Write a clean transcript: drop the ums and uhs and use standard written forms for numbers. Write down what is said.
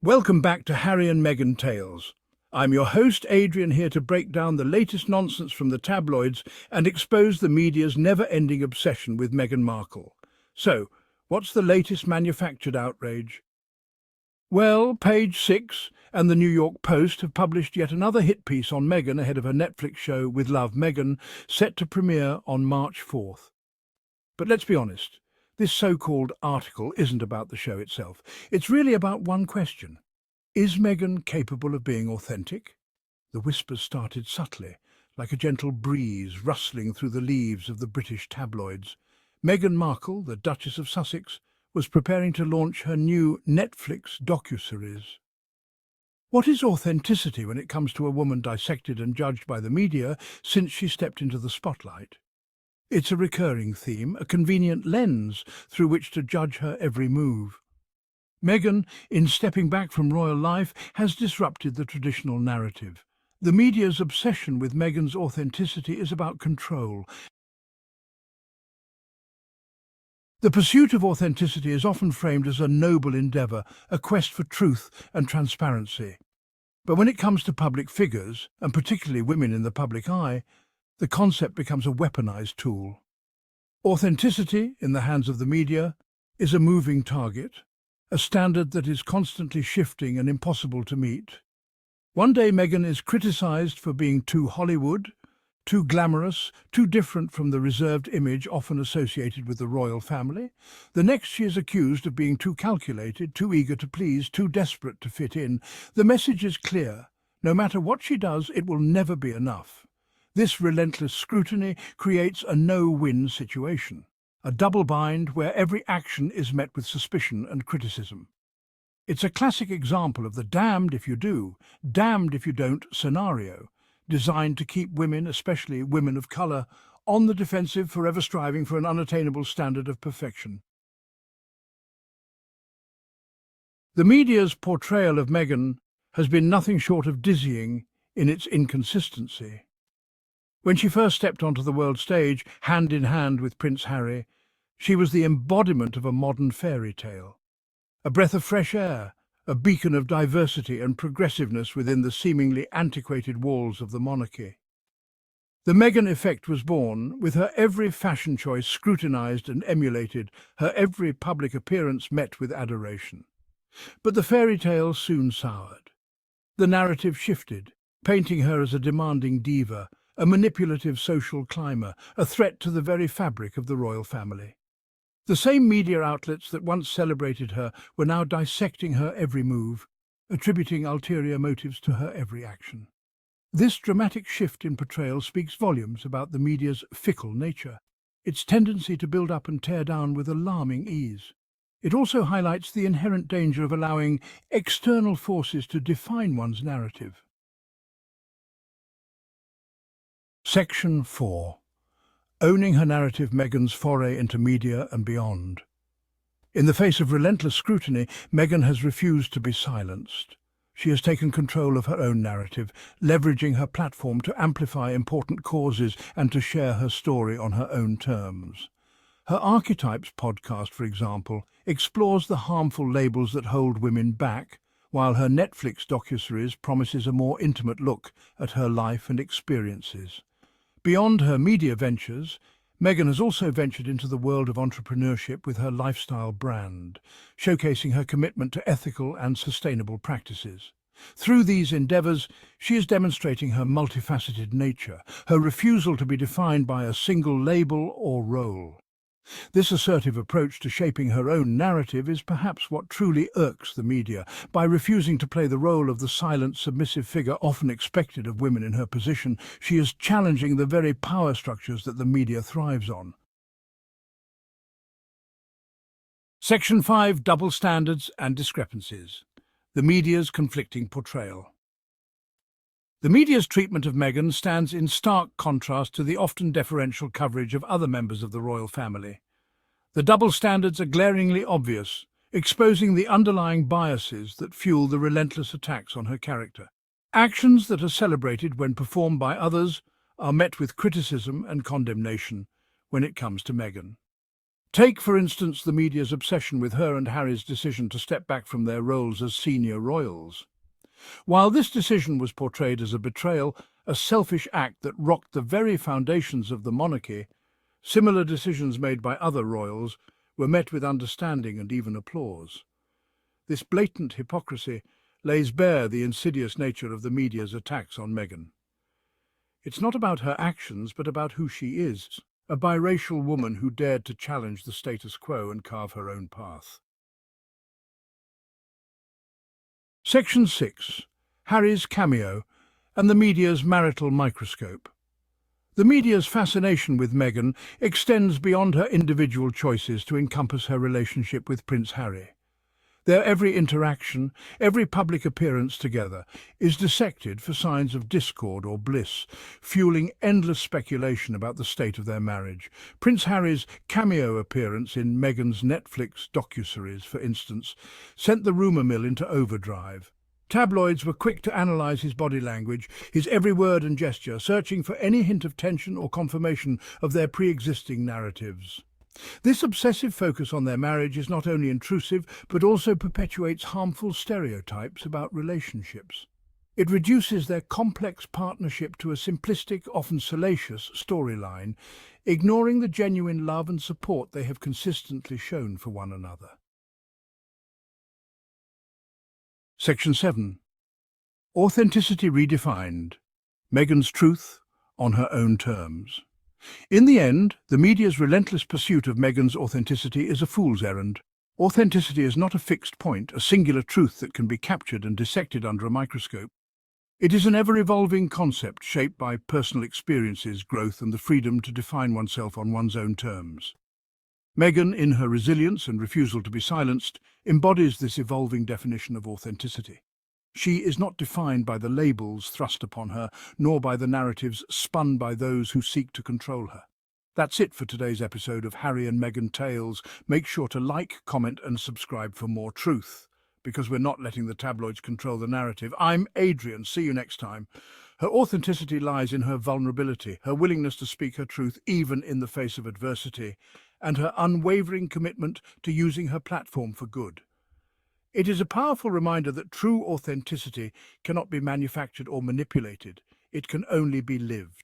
Welcome back to Harry and Meghan Tales. I'm your host, Adrian, here to break down the latest nonsense from the tabloids and expose the media's never-ending obsession with Meghan Markle. So, what's the latest manufactured outrage? Well, Page 6 and the New York Post have published yet another hit piece on Meghan ahead of her Netflix show With Love, Meghan, set to premiere on March 4th. But let's be honest, this so-called article isn't about the show itself. It's really about one question. Is Meghan capable of being authentic? The whispers started subtly, like a gentle breeze rustling through the leaves of the British tabloids. Meghan Markle, the Duchess of Sussex, was preparing to launch her new Netflix docuseries. What is authenticity when it comes to a woman dissected and judged by the media since she stepped into the spotlight? It's a recurring theme, a convenient lens through which to judge her every move. Meghan, in stepping back from royal life, has disrupted the traditional narrative. The media's obsession with Meghan's authenticity is about control. The pursuit of authenticity is often framed as a noble endeavour, a quest for truth and transparency. But when it comes to public figures, and particularly women in the public eye, the concept becomes a weaponized tool. Authenticity, in the hands of the media, is a moving target, a standard that is constantly shifting and impossible to meet. One day Meghan is criticized for being too Hollywood, too glamorous, too different from the reserved image often associated with the royal family. The next she is accused of being too calculated, too eager to please, too desperate to fit in. The message is clear. No matter what she does, it will never be enough. This relentless scrutiny creates a no-win situation, a double bind where every action is met with suspicion and criticism. It's a classic example of the damned if you do, damned if you don't scenario, designed to keep women, especially women of colour, on the defensive, forever striving for an unattainable standard of perfection. The media's portrayal of Meghan has been nothing short of dizzying in its inconsistency. When she first stepped onto the world stage, hand in hand with Prince Harry, she was the embodiment of a modern fairy tale. A breath of fresh air, a beacon of diversity and progressiveness within the seemingly antiquated walls of the monarchy. The Meghan effect was born, with her every fashion choice scrutinised and emulated, her every public appearance met with adoration. But the fairy tale soon soured. The narrative shifted, painting her as a demanding diva, a manipulative social climber, a threat to the very fabric of the royal family. The same media outlets that once celebrated her were now dissecting her every move, attributing ulterior motives to her every action. This dramatic shift in portrayal speaks volumes about the media's fickle nature, its tendency to build up and tear down with alarming ease. It also highlights the inherent danger of allowing external forces to define one's narrative. Section 4. Owning her narrative, Meghan's foray into media and beyond. In the face of relentless scrutiny, Meghan has refused to be silenced. She has taken control of her own narrative, leveraging her platform to amplify important causes and to share her story on her own terms. Her Archetypes podcast, for example, explores the harmful labels that hold women back, while her Netflix docuseries promises a more intimate look at her life and experiences. Beyond her media ventures, Meghan has also ventured into the world of entrepreneurship with her lifestyle brand, showcasing her commitment to ethical and sustainable practices. Through these endeavours, she is demonstrating her multifaceted nature, her refusal to be defined by a single label or role. This assertive approach to shaping her own narrative is perhaps what truly irks the media. By refusing to play the role of the silent, submissive figure often expected of women in her position, she is challenging the very power structures that the media thrives on. Section 5. Double standards and discrepancies. The media's conflicting portrayal. The media's treatment of Meghan stands in stark contrast to the often deferential coverage of other members of the royal family. The double standards are glaringly obvious, exposing the underlying biases that fuel the relentless attacks on her character. Actions that are celebrated when performed by others are met with criticism and condemnation when it comes to Meghan. Take, for instance, the media's obsession with her and Harry's decision to step back from their roles as senior royals. While this decision was portrayed as a betrayal, a selfish act that rocked the very foundations of the monarchy, similar decisions made by other royals were met with understanding and even applause. This blatant hypocrisy lays bare the insidious nature of the media's attacks on Meghan. It's not about her actions, but about who she is, a biracial woman who dared to challenge the status quo and carve her own path. Section 6. Harry's cameo and the media's marital microscope. The media's fascination with Meghan extends beyond her individual choices to encompass her relationship with Prince Harry. Their every interaction, every public appearance together, is dissected for signs of discord or bliss, fueling endless speculation about the state of their marriage. Prince Harry's cameo appearance in Meghan's Netflix docuseries, for instance, sent the rumour mill into overdrive. Tabloids were quick to analyse his body language, his every word and gesture, searching for any hint of tension or confirmation of their pre-existing narratives. This obsessive focus on their marriage is not only intrusive, but also perpetuates harmful stereotypes about relationships. It reduces their complex partnership to a simplistic, often salacious storyline, ignoring the genuine love and support they have consistently shown for one another. Section 7. Authenticity redefined. Meghan's truth on her own terms. In the end, the media's relentless pursuit of Meghan's authenticity is a fool's errand. Authenticity is not a fixed point, a singular truth that can be captured and dissected under a microscope. It is an ever-evolving concept shaped by personal experiences, growth, and the freedom to define oneself on one's own terms. Meghan, in her resilience and refusal to be silenced, embodies this evolving definition of authenticity. She is not defined by the labels thrust upon her, nor by the narratives spun by those who seek to control her. That's it for today's episode of Harry and Meghan Tales. Make sure to like, comment and subscribe for more truth, because we're not letting the tabloids control the narrative. I'm Adrian. See you next time. Her authenticity lies in her vulnerability, her willingness to speak her truth even in the face of adversity, and her unwavering commitment to using her platform for good. It is a powerful reminder that true authenticity cannot be manufactured or manipulated. It can only be lived.